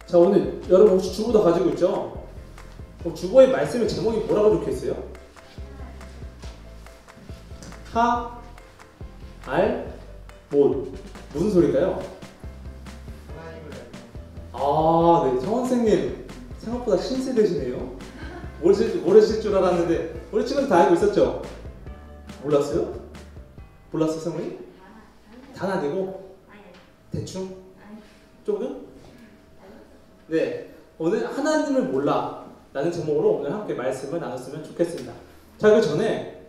자, 오늘 여러분 혹시 주보 다 가지고 있죠? 주보의 말씀의 제목이 뭐라고 적혀있어요? 하, 알, 못. 무슨 소리일까요? 아, 네. 정 선생님 생각보다 신세대시네요. 모르실 줄 알았는데 우리 친구들 다 알고 있었죠? 몰랐어요? 몰랐어요, 성우님? 단 아니고? 대충? 조금? 네. 오늘 하나님을 몰라 라는 제목으로 오늘 함께 말씀을 나눴으면 좋겠습니다. 자, 그 전에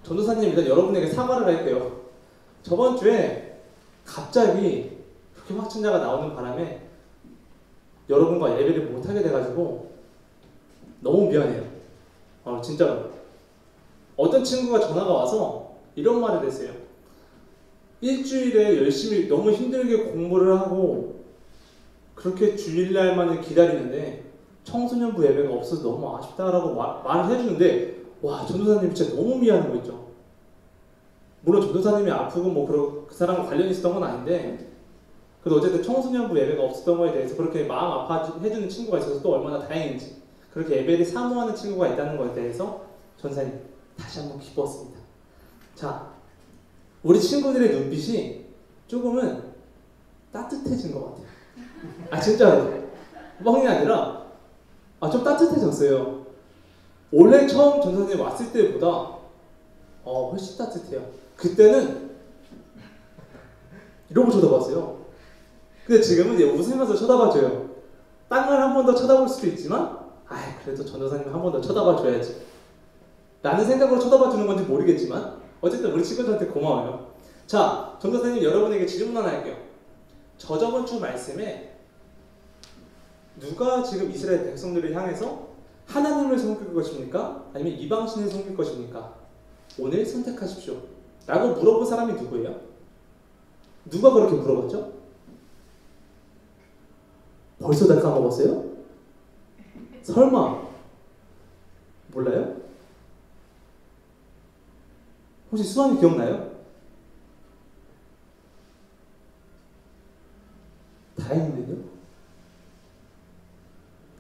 전도사님 일단 여러분에게 사과를 할게요. 저번 주에 갑자기 그렇게 확진자가 나오는 바람에 여러분과 예배를 못하게 돼가지고 너무 미안해요. 진짜로. 어떤 친구가 전화가 와서 이런 말을 했어요. 일주일에 열심히 너무 힘들게 공부를 하고 그렇게 주일날만을 기다리는데 청소년부 예배가 없어서 너무 아쉽다라고 말을 해주는데, 와, 전도사님 진짜 너무 미안한 거 있죠. 물론 전도사님이 아프고 뭐 그 사람과 관련이 있었던 건 아닌데, 그래도 어쨌든 청소년부 예배가 없었던 거에 대해서 그렇게 마음 아파해주는 친구가 있어서 또 얼마나 다행인지, 그렇게 예배를 사모하는 친구가 있다는 것에 대해서 전사님 다시 한번 기뻤습니다. 자, 우리 친구들의 눈빛이 조금은 따뜻해진 것 같아요. 아, 진짜로. 뻥이 아니라 좀 따뜻해졌어요. 원래 처음 전사님 왔을 때보다 훨씬 따뜻해요. 그때는 이러고 쳐다봤어요. 근데 지금은 이제 웃으면서 쳐다봐줘요. 딴 걸 한 번 더 쳐다볼 수도 있지만, 그래도 전도사님 한 번 더 쳐다봐줘야지 라는 생각으로 쳐다봐주는 건지 모르겠지만 어쨌든 우리 친구들한테 고마워요. 자, 전도사님 여러분에게 질문 하나 할게요. 저번 주 말씀에 누가 지금 이스라엘 백성들을 향해서 하나님을 섬길 것입니까? 아니면 이방신을 섬길 것입니까? 오늘 선택하십시오 라고 물어본 사람이 누구예요? 누가 그렇게 물어봤죠? 벌써 다 까먹었어요? 설마 몰라요? 혹시 수학이 기억나요? 다행이네요.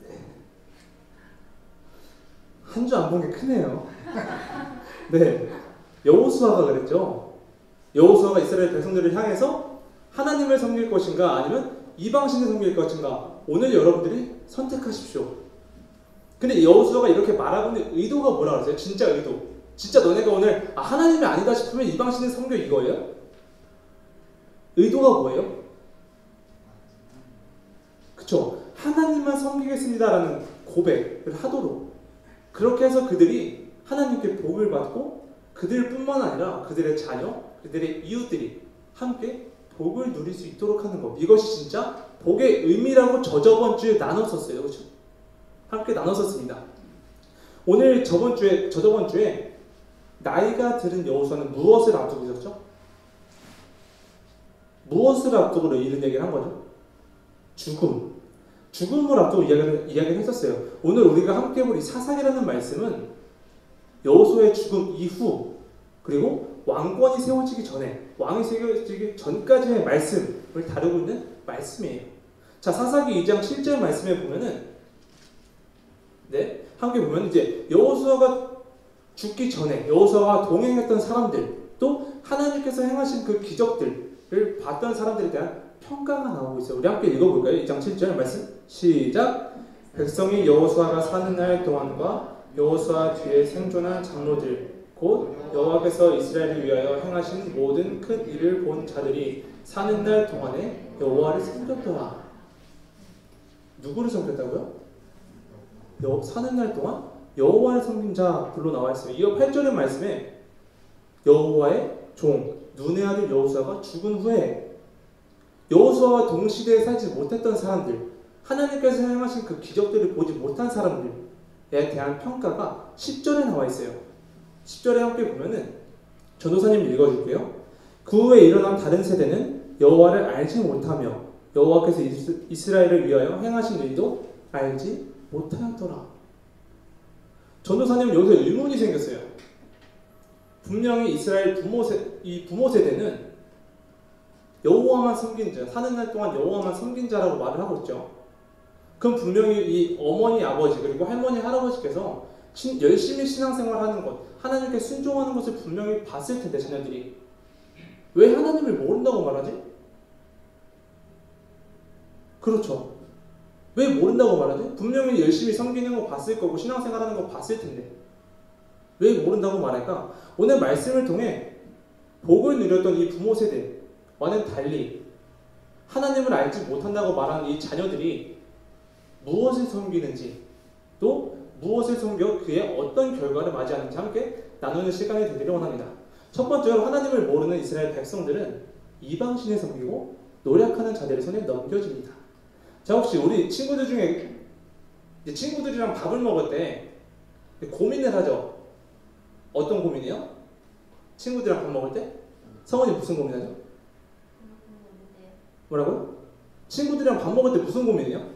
네. 한 주 안 본 게 크네요. 네, 여호수아가 그랬죠. 여호수아가 이스라엘 백성들을 향해서 하나님을 섬길 것인가 아니면 이방신을 섬길 것인가, 오늘 여러분들이 선택하십시오. 근데 여호수아가 이렇게 말하고 있는 의도가 뭐라 그러세요? 진짜 의도. 진짜 너네가 오늘 하나님이 아니다 싶으면 이방신을 섬겨, 이거예요? 의도가 뭐예요? 그쵸? 하나님만 섬기겠습니다라는 고백을 하도록, 그렇게 해서 그들이 하나님께 복을 받고 그들뿐만 아니라 그들의 자녀, 그들의 이웃들이 함께 복을 누릴 수 있도록 하는 것, 이것이 진짜 복의 의미라고 저번 주에 나눴었어요. 그렇죠? 함께 나눴었습니다. 오늘 저번 주에 나이가 들은 여호수아는 무엇을 앞두고 있었죠? 무엇을 앞두고 이런 얘기를 한 거죠? 죽음을 앞두고 이야기를 했었어요. 오늘 우리가 함께 볼 이 사사기라는 말씀은 여호수아의 죽음 이후, 그리고 왕권이 세워지기 전에, 왕이 세워지기 전까지의 말씀을 다루고 있는 말씀이에요. 자, 사사기 2장 7절 말씀에 보면은, 네, 함께 보면 이제 여호수아가 죽기 전에 여호수아와 동행했던 사람들, 또 하나님께서 행하신 그 기적들을 봤던 사람들에 대한 평가가 나오고 있어요. 우리 함께 읽어볼까요? 2장 7절 말씀 시작. 백성이 여호수아가 사는 날 동안과 여호수아 뒤에 생존한 장로들 곧 여호와께서 이스라엘을 위하여 행하신 모든 큰 일을 본 자들이 사는 날 동안에 여호와를 섬겼더라. 누구를 섬겼다고요? 사는 날 동안 여호와를 섬긴 자들로 나와 있습니다. 이어 8절의 말씀에 여호와의 종 눈의 아들 여호수아가 죽은 후에 여호수아와 동시대에 살지 못했던 사람들, 하나님께서 행하신 그 기적들을 보지 못한 사람들에 대한 평가가 10절에 나와 있어요. 10절에 함께 보면은 전도사님 읽어줄게요. 그 후에 일어난 다른 세대는 여호와를 알지 못하며 여호와께서 이스라엘을 위하여 행하신 일도 알지 못하였더라. 전도사님은 여기서 의문이 생겼어요. 분명히 이스라엘 부모 세대는 여호와만 섬긴 자, 사는 날 동안 여호와만 섬긴 자라고 말을 하고 있죠. 그럼 분명히 이 어머니, 아버지 그리고 할머니, 할아버지께서 열심히 신앙생활하는 것, 하나님께 순종하는 것을 분명히 봤을 텐데 자녀들이 왜 하나님을 모른다고 말하지? 그렇죠. 왜 모른다고 말하지? 분명히 열심히 섬기는 거 봤을 거고 신앙생활하는 거 봤을 텐데 왜 모른다고 말할까? 오늘 말씀을 통해 복을 누렸던 이 부모 세대와는 달리 하나님을 알지 못한다고 말하는 이 자녀들이 무엇을 섬기는지 또 무엇을 섬겨 그의 어떤 결과를 맞이하는지 함께 나누는 시간이 되기를 원합니다. 첫 번째로 하나님을 모르는 이스라엘 백성들은 이방신을 섬기고 노력하는 자들의 손에 넘겨집니다. 자, 혹시 우리 친구들 중에 친구들이랑 밥을 먹을 때 고민을 하죠? 어떤 고민이요? 친구들이랑 밥 먹을 때? 성원이 무슨 고민하죠? 뭐라고요? 친구들이랑 밥 먹을 때 무슨 고민이에요?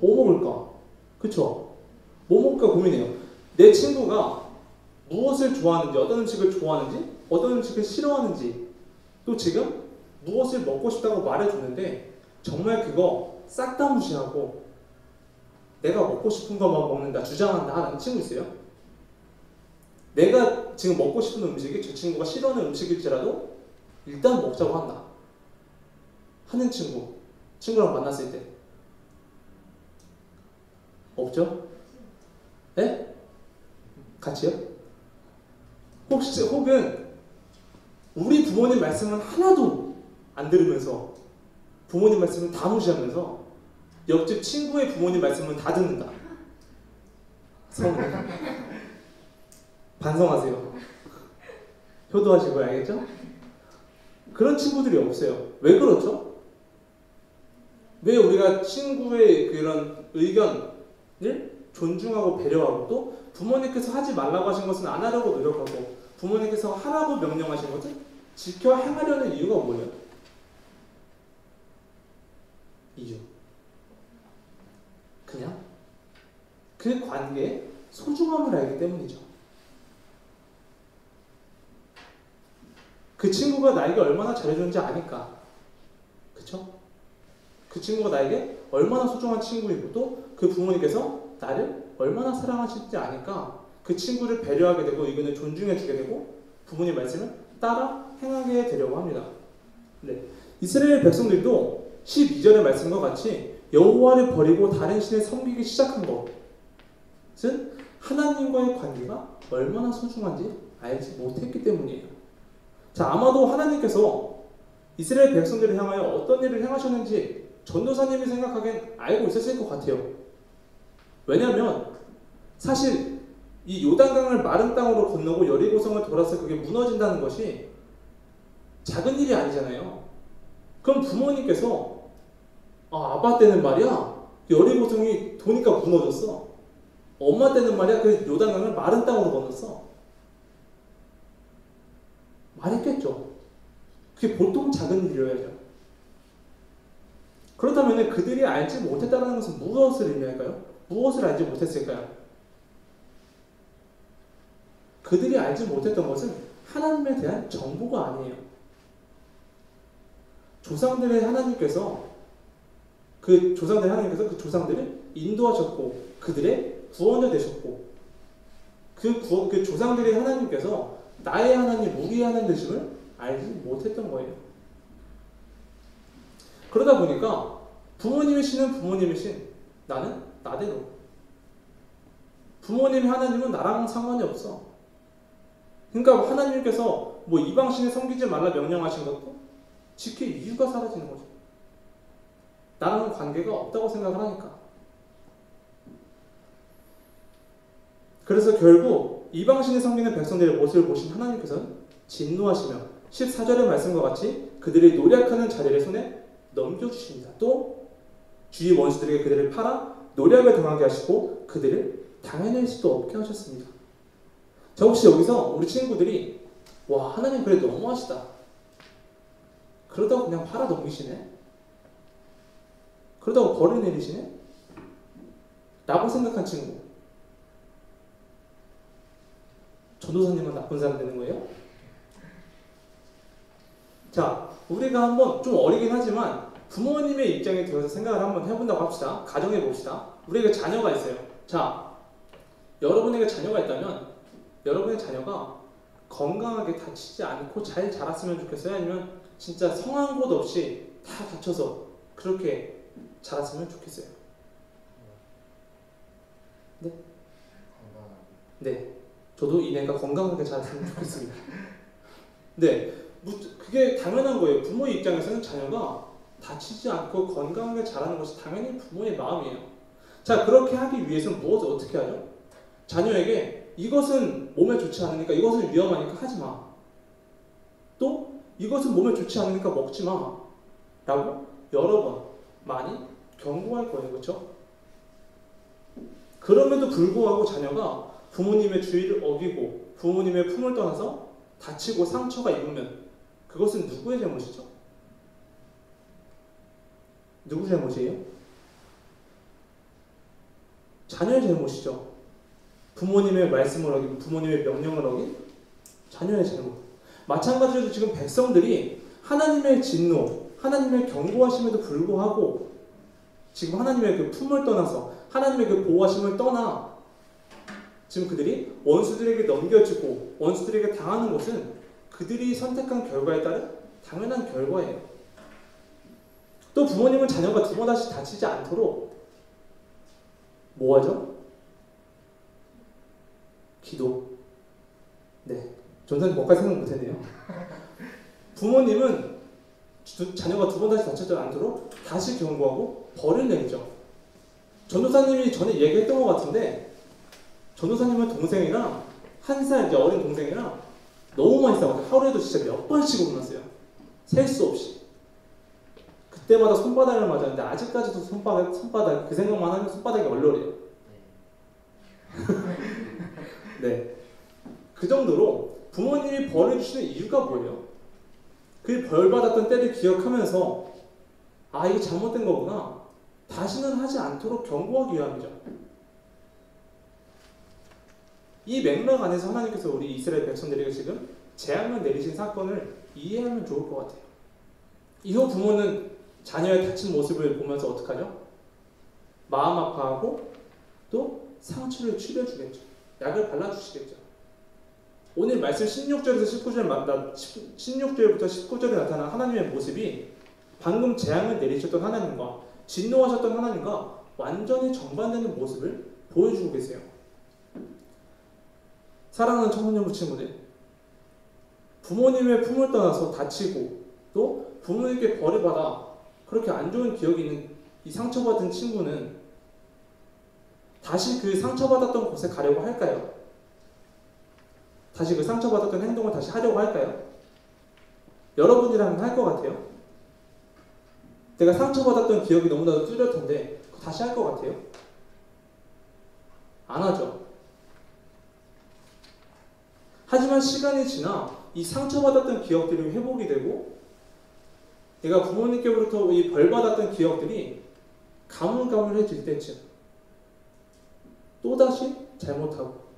뭐 먹을까? 그쵸? 뭐 먹을까 고민해요. 내 친구가 무엇을 좋아하는지, 어떤 음식을 좋아하는지, 어떤 음식을 싫어하는지, 또 지금 무엇을 먹고 싶다고 말해주는데 정말 그거 싹 다 무시하고 내가 먹고 싶은 것만 먹는다, 주장한다 하는 친구 있어요? 내가 지금 먹고 싶은 음식이 저 친구가 싫어하는 음식일지라도 일단 먹자고 한다 하는 친구랑 만났을 때 없죠? 네? 같이요? 혹은 우리 부모님 말씀은 하나도 안 들으면서 부모님 말씀은 다 무시하면서 옆집 친구의 부모님 말씀은 다 듣는다. 성공. 반성하세요. 효도하시고요. 알겠죠? 그런 친구들이 없어요. 왜 그렇죠? 왜 우리가 친구의 그런 의견을 존중하고 배려하고 또 부모님께서 하지 말라고 하신 것은 안 하려고 노력하고 부모님께서 하라고 명령하신 것을 지켜 행하려는 이유가 뭐예요? 이유. 그냥 그 관계의 소중함을 알기 때문이죠. 그 친구가 나에게 얼마나 잘해주는지 아니까. 그쵸? 그 친구가 나에게 얼마나 소중한 친구이고 또 그 부모님께서 나를 얼마나 사랑하실지 아니까 그 친구를 배려하게 되고 의견을 존중해주게 되고 부모님 말씀을 따라 행하게 되려고 합니다. 네. 이스라엘 백성들도 12절의 말씀과 같이 여호와를 버리고 다른 신을 섬기기 시작한 것은 하나님과의 관계가 얼마나 소중한지 알지 못했기 때문이에요. 자, 아마도 하나님께서 이스라엘 백성들을 향하여 어떤 일을 행하셨는지 전도사님이 생각하기엔 알고 있었을 것 같아요. 왜냐하면 사실 이 요단강을 마른 땅으로 건너고 여리고성을 돌아서 그게 무너진다는 것이 작은 일이 아니잖아요. 그럼 부모님께서 아빠 때는 말이야 여리고성이 도니까 무너졌어. 엄마 때는 말이야 그 요단강을 마른 땅으로 건넜어. 말했겠죠. 그게 보통 작은 일이어야죠. 그렇다면 그들이 알지 못했다는 것은 무엇을 의미할까요? 무엇을 알지 못했을까요? 그들이 알지 못했던 것은 하나님에 대한 정보가 아니에요. 조상들의 하나님께서 그 조상들을 인도하셨고 그들의 구원자 되셨고 그 조상들의 하나님께서 나의 하나님, 우리의 하나님 되심을 알지 못했던 거예요. 그러다 보니까 부모님이시는 부모님이신 나는 나대로 부모님의 하나님은 나랑 상관이 없어. 그러니까 하나님께서 뭐 이방신을 섬기지 말라 명령하신 것도 지킬 이유가 사라지는 거죠. 나랑은 관계가 없다고 생각을 하니까. 그래서 결국 이방신을 섬기는 백성들의 모습을 보신 하나님께서는 진노하시며 14절의 말씀과 같이 그들이 노력하는 자들의 손에 넘겨주십니다. 또 주위 원수들에게 그들을 팔아 노력을 당하게 하시고 그들을 당해낼 수도 없게 하셨습니다. 자, 혹시 여기서 우리 친구들이 와 하나님 그래 너무하시다. 그러다가 그냥 팔아 넘기시네? 그러다가 벌을 내리시네? 라고 생각한 친구. 전도사님은 나쁜 사람 되는 거예요? 자, 우리가 한번 좀 어리긴 하지만 부모님의 입장에 들어서 생각을 한번 해본다고 합시다. 가정해 봅시다. 우리에게 자녀가 있어요. 자, 여러분에게 자녀가 있다면 여러분의 자녀가 건강하게 다치지 않고 잘 자랐으면 좋겠어요? 아니면 진짜 성한 곳 없이 다 다쳐서 그렇게 자랐으면 좋겠어요? 네? 네. 저도 이내가 건강하게 자랐으면 좋겠습니다. 네. 그게 당연한 거예요. 부모의 입장에서는 자녀가 다치지 않고 건강하게 자라는 것이 당연히 부모의 마음이에요. 자, 그렇게 하기 위해서는 무엇을 어떻게 하죠? 자녀에게 이것은 몸에 좋지 않으니까, 이것은 위험하니까 하지 마. 또 이것은 몸에 좋지 않으니까 먹지 마. 라고 여러 번 많이 경고할 거예요. 그렇죠? 그럼에도 불구하고 자녀가 부모님의 주의를 어기고 부모님의 품을 떠나서 다치고 상처가 입으면 그것은 누구의 잘못이죠? 누구 잘못이에요? 자녀의 잘못이죠. 부모님의 말씀을 어기고 부모님의 명령을 어긴 자녀의 잘못. 마찬가지로 지금 백성들이 하나님의 진노, 하나님의 경고하심에도 불구하고 지금 하나님의 그 품을 떠나서 하나님의 그 보호하심을 떠나 지금 그들이 원수들에게 넘겨지고 원수들에게 당하는 것은 그들이 선택한 결과에 따른 당연한 결과예요. 또 부모님은 자녀가 두 번 다시 다치지 않도록 뭐 하죠? 기도. 네. 전사님 뭐까지 생각 못했네요. 부모님은 자녀가 두 번 다시 다치지 않도록 다시 경고하고 벌을 내리죠. 전도사님이 전에 얘기했던 것 같은데 전도사님은 동생이랑 한 살 이제 어린 동생이랑 너무 많이 싸웠어요. 하루에도 진짜 몇 번씩 혼났어요. 셀 수 없이. 그때마다 손바닥을 맞았는데 아직까지도 손바닥 그 생각만 하면 손바닥이 얼얼해요. 네. 그 정도로 부모님이 벌을 주시는 이유가 뭐예요? 그 벌 받았던 때를 기억하면서 아, 이게 잘못된 거구나. 다시는 하지 않도록 경고하기 위함이죠. 이 맥락 안에서 하나님께서 우리 이스라엘 백성들에게 지금 재앙을 내리신 사건을 이해하면 좋을 것 같아요. 이후 부모는 자녀의 다친 모습을 보면서 어떡하죠? 마음 아파하고 또 상처를 치료해주겠죠. 약을 발라주시겠죠. 오늘 말씀 16절에서 16절부터 19절에 나타난 하나님의 모습이 방금 재앙을 내리셨던 하나님과 진노하셨던 하나님과 완전히 정반되는 모습을 보여주고 계세요. 사랑하는 청소년부 친구들, 부모님의 품을 떠나서 다치고 또 부모님께 벌을 받아 그렇게 안 좋은 기억이 있는 이 상처받은 친구는 다시 그 상처받았던 곳에 가려고 할까요? 다시 그 상처받았던 행동을 다시 하려고 할까요? 여러분이라면 할 것 같아요? 내가 상처받았던 기억이 너무나도 뚜렷한데 다시 할 것 같아요? 안 하죠. 하지만 시간이 지나 이 상처받았던 기억들이 회복이 되고 내가 부모님께로부터 이 벌받았던 기억들이 가물가물해질 때쯤 또다시 잘못하고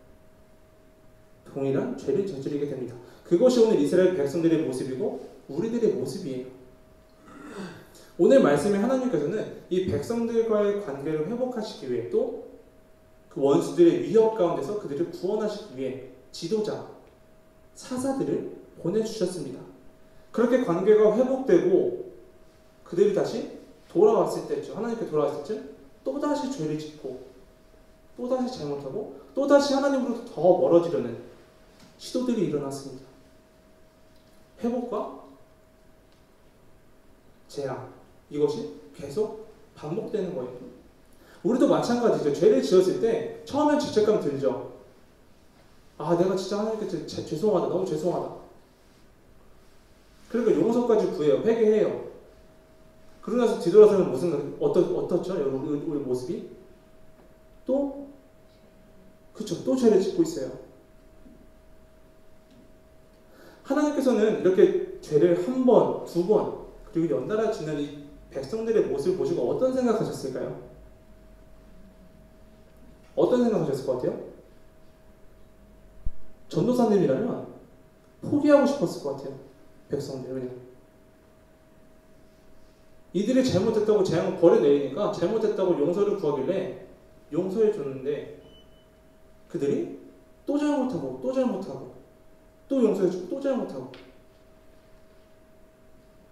동일한 죄를 저지르게 됩니다. 그것이 오늘 이스라엘 백성들의 모습이고 우리들의 모습이에요. 오늘 말씀에 하나님께서는 이 백성들과의 관계를 회복하시기 위해 또 그 원수들의 위협 가운데서 그들을 구원하시기 위해 지도자, 사사들을 보내주셨습니다. 그렇게 관계가 회복되고 그들이 다시 돌아왔을 때쯤, 하나님께 돌아왔을 때쯤 또다시 죄를 짓고 또다시 잘못하고 또다시 하나님으로부터 더 멀어지려는 시도들이 일어났습니다. 회복과 재앙, 이것이 계속 반복되는 거예요. 우리도 마찬가지죠. 죄를 지었을 때 처음엔 죄책감 들죠. 아, 내가 진짜 하나님께 죄송하다, 너무 죄송하다. 그러니까 용서까지 구해요. 회개해요. 그러고 나서 뒤돌아서면 무슨 어떻죠? 우리 모습이 또 그쵸, 또 죄를 짓고 있어요. 하나님께서는 이렇게 죄를 한 번, 두 번 그리고 연달아 짓는 이 백성들의 모습을 보시고 어떤 생각하셨을까요? 어떤 생각하셨을 것 같아요? 전도사님이라면 포기하고 싶었을 것 같아요. 백성들. 왜냐? 이들이 잘못했다고 재앙을 벌여내리니까 잘못했다고 용서를 구하길래 용서해 줬는데 그들이 또 잘못하고 또 잘못하고 또 용서해주고 또 잘못하고.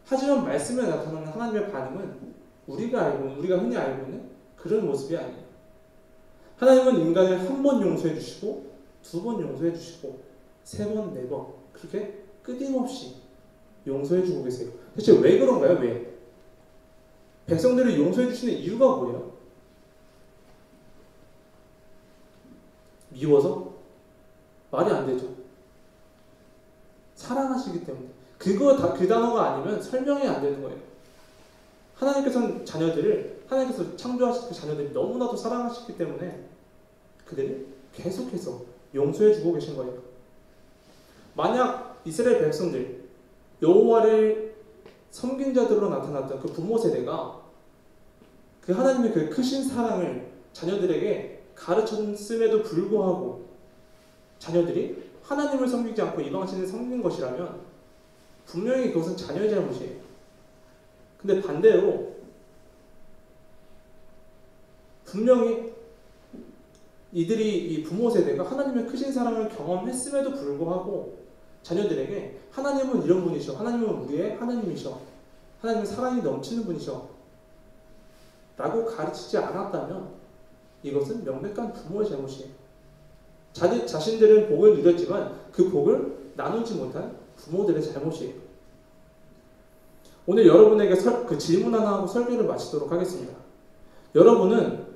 하지만 말씀에 나타나는 하나님의 반응은 우리가 흔히 알고 있는 그런 모습이 아니에요. 하나님은 인간을 한 번 용서해 주시고 두 번 용서해 주시고 세 번, 네 번 그렇게 끊임없이 용서해 주고 계세요. 대체 왜 그런가요? 왜? 백성들을 용서해 주시는 이유가 뭐예요? 미워서? 말이 안 되죠. 사랑하시기 때문에. 그 단어가 아니면 설명이 안 되는 거예요. 하나님께서 창조하신 그 자녀들이 너무나도 사랑하시기 때문에 그들을 계속해서 용서해 주고 계신 거예요. 만약 이스라엘 백성들, 여호와를 섬긴 자들로 나타났던 그 부모 세대가 그 하나님의 그 크신 사랑을 자녀들에게 가르쳤음에도 불구하고 자녀들이 하나님을 섬기지 않고 이방신을 섬긴 것이라면 분명히 그것은 자녀의 잘못이에요. 근데 반대로 분명히 이들이 이 부모 세대가 하나님의 크신 사랑을 경험했음에도 불구하고 자녀들에게 하나님은 이런 분이셔, 하나님은 우리의 하나님이셔, 하나님은 사랑이 넘치는 분이셔 라고 가르치지 않았다면 이것은 명백한 부모의 잘못이에요. 자신들은 복을 누렸지만 그 복을 나누지 못한 부모들의 잘못이에요. 오늘 여러분에게 그 질문 하나 하고 설교를 마치도록 하겠습니다. 여러분은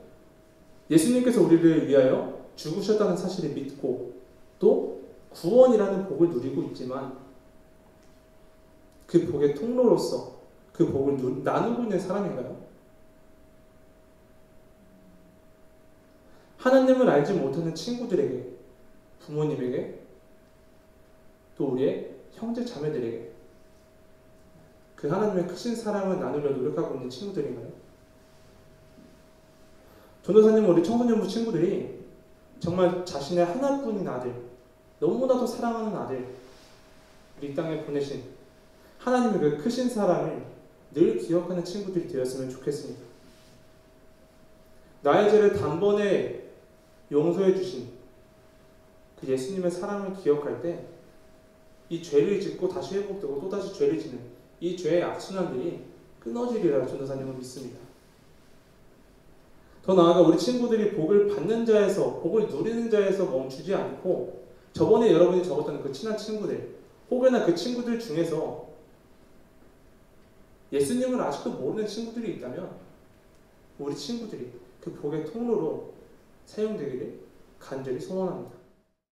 예수님께서 우리를 위하여 죽으셨다는 사실을 믿고 또 구원이라는 복을 누리고 있지만 그 복의 통로로서 그 복을 나누고 있는 사람인가요? 하나님을 알지 못하는 친구들에게, 부모님에게, 또 우리의 형제 자매들에게 그 하나님의 크신 사랑을 나누려 노력하고 있는 친구들인가요? 전도사님, 우리 청소년부 친구들이 정말 자신의 하나뿐인 아들, 너무나도 사랑하는 아들, 우리 이 땅에 보내신 하나님의 그 크신 사랑을 늘 기억하는 친구들이 되었으면 좋겠습니다. 나의 죄를 단번에 용서해 주신 그 예수님의 사랑을 기억할 때 이 죄를 짓고 다시 회복되고 또다시 죄를 짓는 이 죄의 악순환들이 끊어지리라 전도사님은 믿습니다. 더 나아가 우리 친구들이 복을 받는 자에서, 복을 누리는 자에서 멈추지 않고 저번에 여러분이 적었던 그 친한 친구들 혹여나 그 친구들 중에서 예수님을 아직도 모르는 친구들이 있다면 우리 친구들이 그 복의 통로로 사용되기를 간절히 소원합니다.